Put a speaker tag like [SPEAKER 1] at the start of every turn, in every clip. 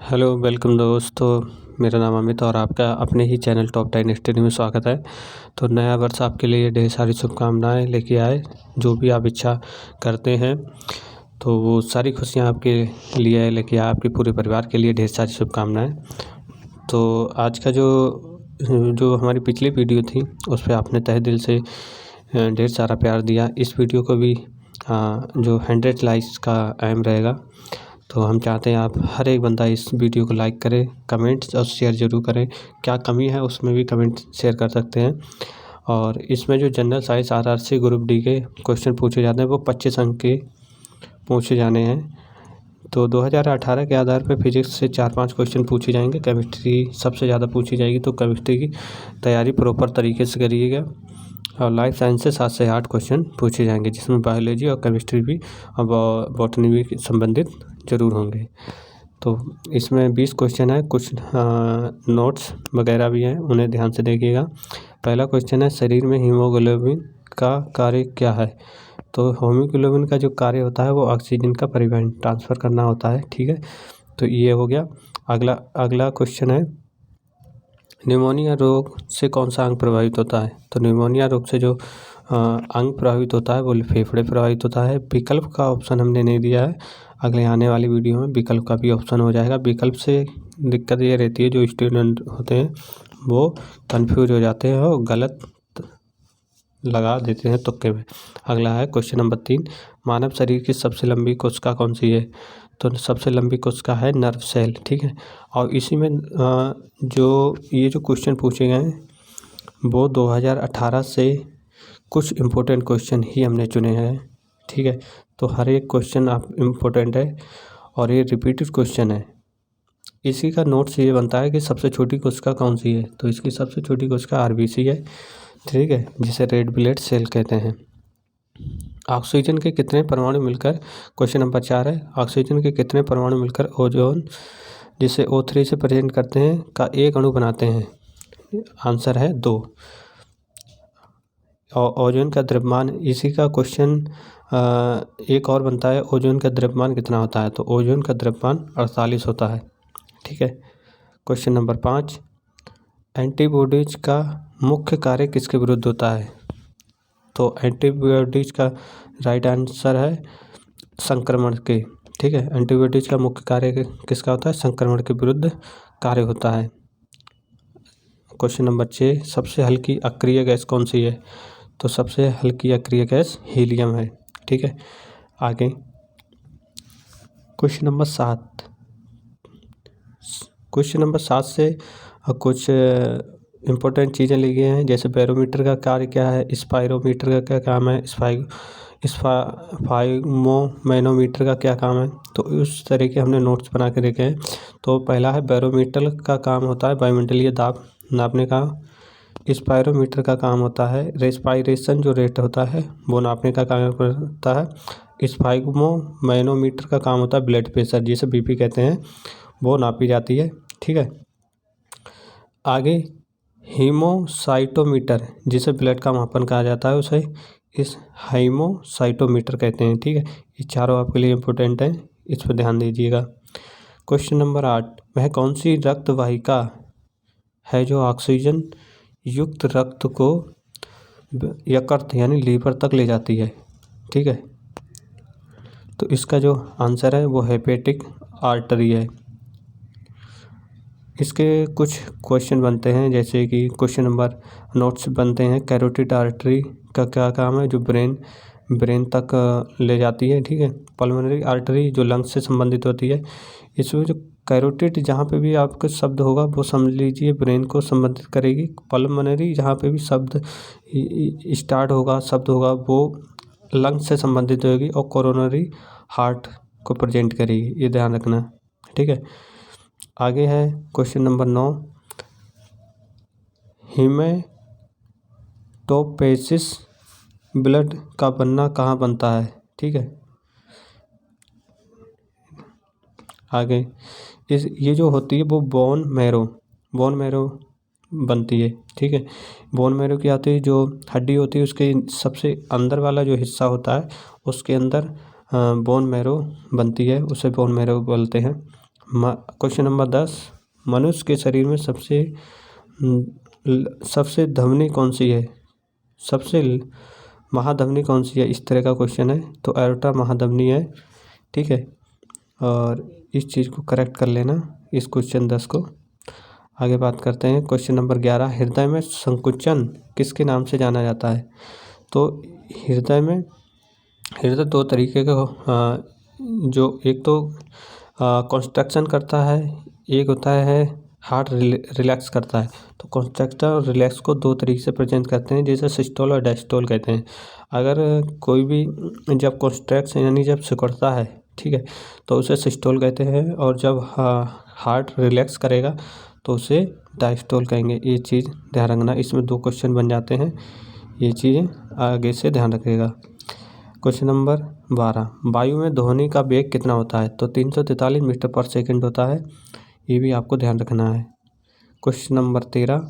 [SPEAKER 1] Hello, welcome दोस्तों। मेरा नाम अमित और आपका अपने ही चैनल टॉप 10 स्टडी में स्वागत है। तो नया वर्ष आपके लिए ढेर सारी शुभकामनाएं लेके आए। जो भी आप इच्छा करते हैं तो वो सारी खुशियां आपके लिए लेके आए, आपके पूरे परिवार के लिए ढेर सारी शुभकामनाएं। तो आज का जो हमारी पिछली वीडियो थी उस पर आपने तहे दिल से ढेर सारा प्यार दिया। इस वीडियो को भी जो 100 लाइक्स का एम रहेगा, तो हम चाहते हैं आप हर एक बंदा इस वीडियो को लाइक करे, कमेंट्स और शेयर ज़रूर करें। क्या कमी है उसमें भी कमेंट शेयर कर सकते हैं। और इसमें जो general science RRC group D के क्वेश्चन पूछे जाते हैं वो 25 अंक के पूछे जाने हैं। तो 2018 के आधार पर फिजिक्स से 4-5 क्वेश्चन पूछे जाएंगे, केमिस्ट्री सबसे ज़्यादा पूछी जाएगी, तो केमिस्ट्री की तैयारी प्रॉपर तरीके से करिएगा। और लाइफ साइंस से 7 से 8 क्वेश्चन पूछे जाएंगे, जिसमें बायोलॉजी और केमिस्ट्री भी और बॉटनी भी संबंधित ज़रूर होंगे। तो इसमें 20 क्वेश्चन है, कुछ नोट्स वगैरह भी हैं, उन्हें ध्यान से देखिएगा। पहला क्वेश्चन है, शरीर में हीमोग्लोबिन का कार्य क्या है? तो हीमोग्लोबिन का जो कार्य होता है वो ऑक्सीजन का परिवहन ट्रांसफ़र करना होता है। ठीक है, तो ये हो गया। अगला क्वेश्चन है, निमोनिया रोग से कौन सा अंग प्रभावित होता है? तो निमोनिया रोग से जो अंग प्रभावित होता है वो फेफड़े प्रभावित होता है। विकल्प का ऑप्शन हमने नहीं दिया है, अगले आने वाली वीडियो में विकल्प का भी ऑप्शन हो जाएगा। विकल्प से दिक्कत ये रहती है, जो स्टूडेंट होते हैं वो कंफ्यूज हो जाते हैं और गलत लगा देते हैं तुक्के में। अगला है क्वेश्चन नंबर 3, मानव शरीर की सबसे लंबी कोशिका कौन सी है? तो सबसे लंबी कोशिका है नर्व सेल। ठीक है, और इसी में जो क्वेश्चन पूछे गए हैं वो 2018 से कुछ इम्पोर्टेंट क्वेश्चन ही हमने चुने हैं। ठीक है, तो हर एक क्वेश्चन आप इम्पोर्टेंट है और ये रिपीटेड क्वेश्चन है। इसी का नोट्स ये बनता है कि सबसे छोटी कोशिका कौन सी है? तो इसकी सबसे छोटी कोशिका RBC है। ठीक है, जिसे रेड ब्लड सेल कहते हैं। ऑक्सीजन के कितने परमाणु मिलकर, क्वेश्चन नंबर 4 है, ऑक्सीजन के कितने परमाणु मिलकर ओजोन, जिसे O3 से प्रेजेंट करते हैं, का एक अणु बनाते हैं? आंसर है 2। और ओजोन का द्रव्यमान, इसी का क्वेश्चन एक और बनता है, ओजोन का द्रव्यमान कितना होता है? तो ओजोन का द्रव्यमान 48 होता है। ठीक है, क्वेश्चन नंबर 5, एंटीबॉडीज का मुख्य कार्य किसके विरुद्ध होता है? तो एंटीबॉडीज का राइट आंसर है संक्रमण के। ठीक है, एंटीबॉडीज का मुख्य कार्य किसका होता है? संक्रमण के विरुद्ध कार्य होता है। क्वेश्चन नंबर 6, सबसे हल्की अक्रिय गैस कौन सी है? तो सबसे हल्की अक्रिय गैस हीलियम है। ठीक है, आगे क्वेश्चन नंबर 7। क्वेश्चन नंबर 7 से कुछ इम्पोर्टेंट चीज़ें ली गई हैं, जैसे बैरोमीटर का कार्य क्या है, स्पायरोमीटर का क्या काम है, स्फाइगमोमैनोमीटर का क्या काम है। तो उस तरह के हमने नोट्स बना के रखे हैं। तो पहला है, बैरोमीटर का काम होता है वायुमंडलीय दाब नापने का। स्पायरोमीटर का काम होता है रेस्पायरेशन जो रेट होता है वो नापने का काम करता है। स्फाइगमोमैनोमीटर का काम होता है ब्लड प्रेशर, जिसे BP कहते हैं, वो नापी जाती है। ठीक है, आगे हीमोसाइटोमीटर, जिसे ब्लड का मापन कहा जाता है, उसे इस हीमोसाइटोमीटर कहते हैं। ठीक है, ये चारों आपके लिए इम्पोर्टेंट हैं, इस पर ध्यान दीजिएगा। क्वेश्चन नंबर 8, वह कौन सी रक्त वाहिका है जो ऑक्सीजन युक्त रक्त को यकृत यानी लीवर तक ले जाती है? ठीक है, तो इसका जो आंसर है वो हेपेटिक आर्टरी है। इसके कुछ क्वेश्चन बनते हैं, जैसे कि क्वेश्चन नंबर नोट्स बनते हैं, कैरोटिड आर्टरी का क्या काम है? जो ब्रेन तक ले जाती है। ठीक है, पल्मोनरी आर्टरी जो लंग्स से संबंधित होती है। इसमें जो कैरोटिड जहाँ पे भी आपका शब्द होगा वो समझ लीजिए ब्रेन को संबंधित करेगी। पल्मोनरी जहाँ पे भी शब्द स्टार्ट होगा, शब्द होगा, वो लंग्स से संबंधित होगी। और कोरोनरी हार्ट को प्रेजेंट करेगी, ये ध्यान रखना। ठीक है, आगे है क्वेश्चन नंबर 9, हीमेटोपोएसिस ब्लड का बनना कहाँ बनता है? ठीक है, आगे ये जो होती है वो बोन मैरो बनती है। ठीक है, बोन मैरो की आती है, जो हड्डी होती है उसके सबसे अंदर वाला जो हिस्सा होता है उसके अंदर बोन मैरो बनती है, उसे बोन मैरो बोलते हैं। क्वेश्चन नंबर 10, मनुष्य के शरीर में सबसे धमनी कौन सी है, सबसे महाधमनी कौन सी है, इस तरह का क्वेश्चन है। तो एरोटा महाधमनी है, ठीक है। और इस चीज़ को करेक्ट कर लेना, इस क्वेश्चन 10 को। आगे बात करते हैं क्वेश्चन नंबर 11, हृदय में संकुचन किसके नाम से जाना जाता है। तो हृदय दो तरीके का, जो एक तो कंस्ट्रक्शन करता है, एक होता है हार्ट रिलैक्स करता है। तो कंस्ट्रक्शन और रिलैक्स को दो तरीके से प्रेजेंट करते हैं, जैसे सिस्टोल और डायस्टोल कहते हैं। अगर कोई भी जब कंस्ट्रक्शन यानी जब सिकुड़ता है, ठीक है, तो उसे सिस्टोल कहते हैं, और जब हार्ट रिलैक्स करेगा तो उसे डायस्टोल कहेंगे। ये चीज़ ध्यान रखना, इसमें 2 क्वेश्चन बन जाते हैं, ये चीज़ें आगे से ध्यान रखिएगा। क्वेश्चन नंबर 12, वायु में ध्वनि का वेग कितना होता है। तो 343 मीटर पर सेकंड होता है, ये भी आपको ध्यान रखना है। क्वेश्चन नंबर 13,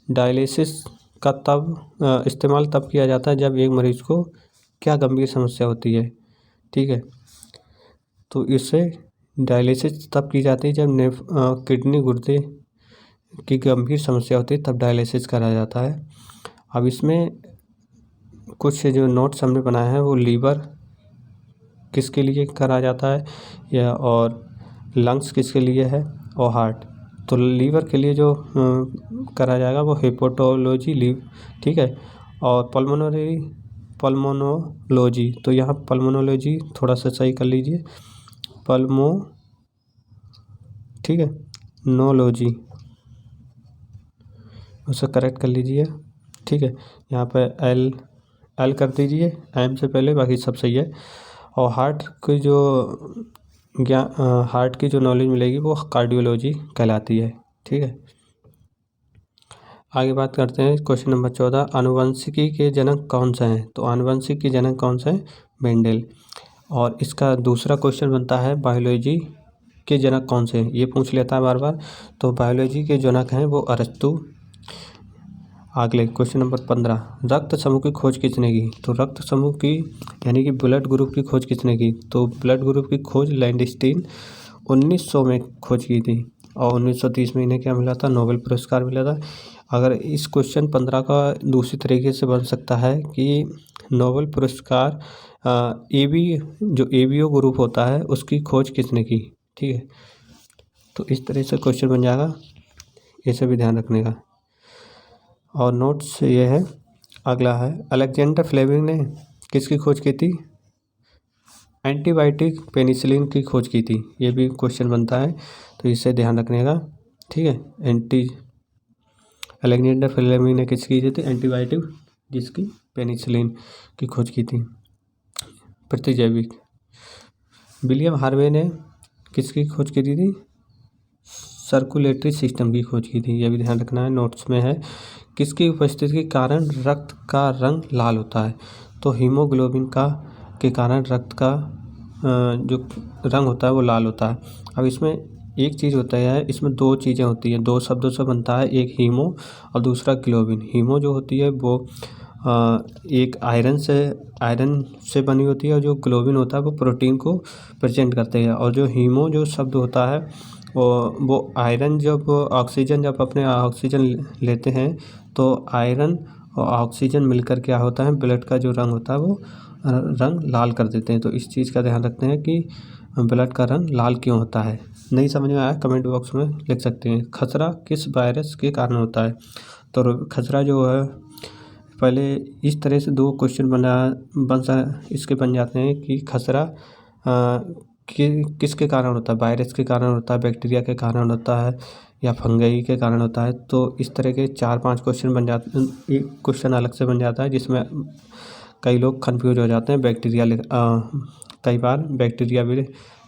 [SPEAKER 1] डायलिसिस का इस्तेमाल तब किया जाता है जब एक मरीज को क्या गंभीर समस्या होती है, ठीक है। तो इससे डायलिसिस तब की जाती है जब किडनी गुर्दे की गंभीर समस्या होती है, तब डायलिसिस करा जाता है। अब इसमें कुछ जो नोट्स हमने बनाए हैं, वो लीवर किसके लिए करा जाता है या और लंग्स किसके लिए है और हार्ट। तो लीवर के लिए जो करा जाएगा वो हेपेटोलॉजी ठीक है, और पल्मोनोलॉजी। तो यहाँ पल्मोनोलॉजी थोड़ा सा सही कर लीजिए, ठीक है, नोलॉजी, उसे करेक्ट कर लीजिए, ठीक है। यहाँ पे एल कर दीजिए एम से पहले, बाकी सब सही है। और हार्ट की जो नॉलेज मिलेगी वो कार्डियोलॉजी कहलाती है, ठीक है। आगे बात करते हैं क्वेश्चन नंबर 14, आनुवंशिकी के जनक कौन से हैं। तो आनुवंशिक के जनक कौन से हैं, मेंडल। और इसका दूसरा क्वेश्चन बनता है बायोलॉजी के जनक कौन से हैं, ये पूछ लेता है बार बार। तो बायोलॉजी के जनक हैं वो अरस्तु। अगले क्वेश्चन नंबर 15, रक्त समूह की खोज किसने की। तो रक्त समूह की यानी कि ब्लड ग्रुप की खोज किसने की। तो ब्लड ग्रुप की खोज लैंडस्टीन 1900 में खोज की थी, और 1930 में इन्हें क्या मिला था, नोबेल पुरस्कार मिला था। अगर इस क्वेश्चन 15 का दूसरी तरीके से बन सकता है कि नोबेल पुरस्कार जो एबीओ ग्रुप होता है उसकी खोज किसने की, ठीक है। तो इस तरह से क्वेश्चन बन जाएगा, ये सब भी ध्यान रखने का। और नोट्स ये है, अगला है अलेक्जेंडर फ्लेमिंग ने किसकी खोज की थी, एंटीबायोटिक पेनिसिलिन की खोज की थी। ये भी क्वेश्चन बनता है, तो इसे ध्यान रखने का, ठीक है। अलेक्जेंडर फ्लेमिंग ने किसकी की थी, एंटीबायोटिक जिसकी पेनिसिलिन की खोज की थी, प्रतिजैविक। विलियम हार्वे ने किसकी खोज की थी, सर्कुलेटरी सिस्टम की खोज की थी। यह भी ध्यान रखना है, नोट्स में है। किसकी उपस्थिति के कारण रक्त का रंग लाल होता है। तो हीमोग्लोबिन के कारण रक्त का जो रंग होता है वो लाल होता है। अब इसमें एक चीज़ होता है, इसमें 2 चीज़ें होती हैं, 2 शब्दों से बनता है, एक हीमो और दूसरा ग्लोबिन। हीमो जो होती है वो एक आयरन से बनी होती है, और जो ग्लोबिन होता है वो प्रोटीन को प्रेजेंट करते हैं। और जो हीमो जो शब्द होता है वो आयरन जब अपने ऑक्सीजन लेते हैं, तो आयरन और ऑक्सीजन मिलकर क्या होता है, ब्लड का जो रंग होता है वो रंग लाल कर देते हैं। तो इस चीज़ का ध्यान रखते हैं कि ब्लड का रंग लाल क्यों होता है। नहीं समझ में आया कमेंट बॉक्स में लिख सकते हैं। खसरा किस वायरस के कारण होता है। तो खसरा जो है, पहले इस तरह से 2 क्वेश्चन इसके बन जाते हैं कि खसरा किसके कारण होता है, वायरस के कारण होता है, बैक्टीरिया के कारण होता है, या फंगई के कारण होता है। तो इस तरह के 4-5 क्वेश्चन बन जाते हैं, एक क्वेश्चन अलग से बन जाता है जिसमें कई लोग कंफ्यूज हो जाते हैं। कई बार बैक्टीरिया भी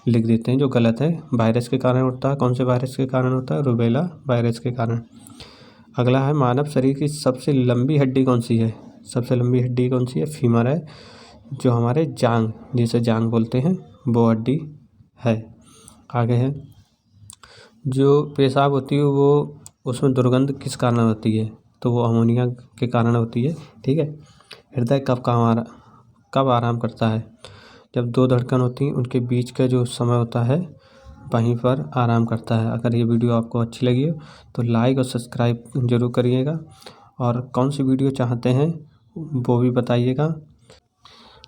[SPEAKER 1] लिख देते हैं, जो गलत है। वायरस के कारण होता है, कौन से वायरस के कारण होता है, रूबेला वायरस के कारण। अगला है मानव शरीर की सबसे लंबी हड्डी कौन सी है। सबसे लंबी हड्डी कौन सी है, फीमर है, जो हमारे जांग, जिसे जांग बोलते हैं, वो हड्डी है। आगे है, जो पेशाब होती है वो उसमें दुर्गंध किस कारण होती है। तो वो अमोनिया के कारण होती है, ठीक है। हृदय कब आराम करता है, जब 2 धड़कन होती हैं उनके बीच का जो समय होता है वहीं पर आराम करता है। अगर ये वीडियो आपको अच्छी लगी हो तो लाइक और सब्सक्राइब ज़रूर करिएगा, और कौन सी वीडियो चाहते हैं वो भी बताइएगा।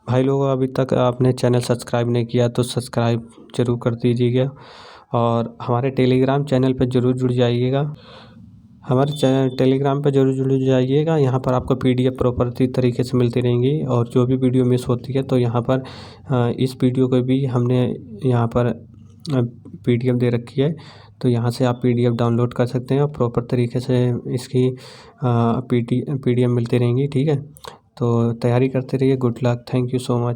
[SPEAKER 1] भाई लोगों, अभी तक आपने चैनल सब्सक्राइब नहीं किया तो सब्सक्राइब ज़रूर कर दीजिएगा, और हमारे टेलीग्राम चैनल पे ज़रूर जुड़ जाइएगा। हमारे चैनल टेलीग्राम पे ज़रूर जुड़ जाइएगा। यहाँ पर आपको PDF प्रॉपर तरीके से मिलती रहेंगी, और जो भी वीडियो मिस होती है तो यहाँ पर इस वीडियो को भी हमने यहाँ पर PDF दे रखी है, तो यहाँ से आप PDF डाउनलोड कर सकते हैं और प्रॉपर तरीके से इसकी PDF मिलती रहेंगी। ठीक है, तो तैयारी करते रहिए। Good luck, thank you so much.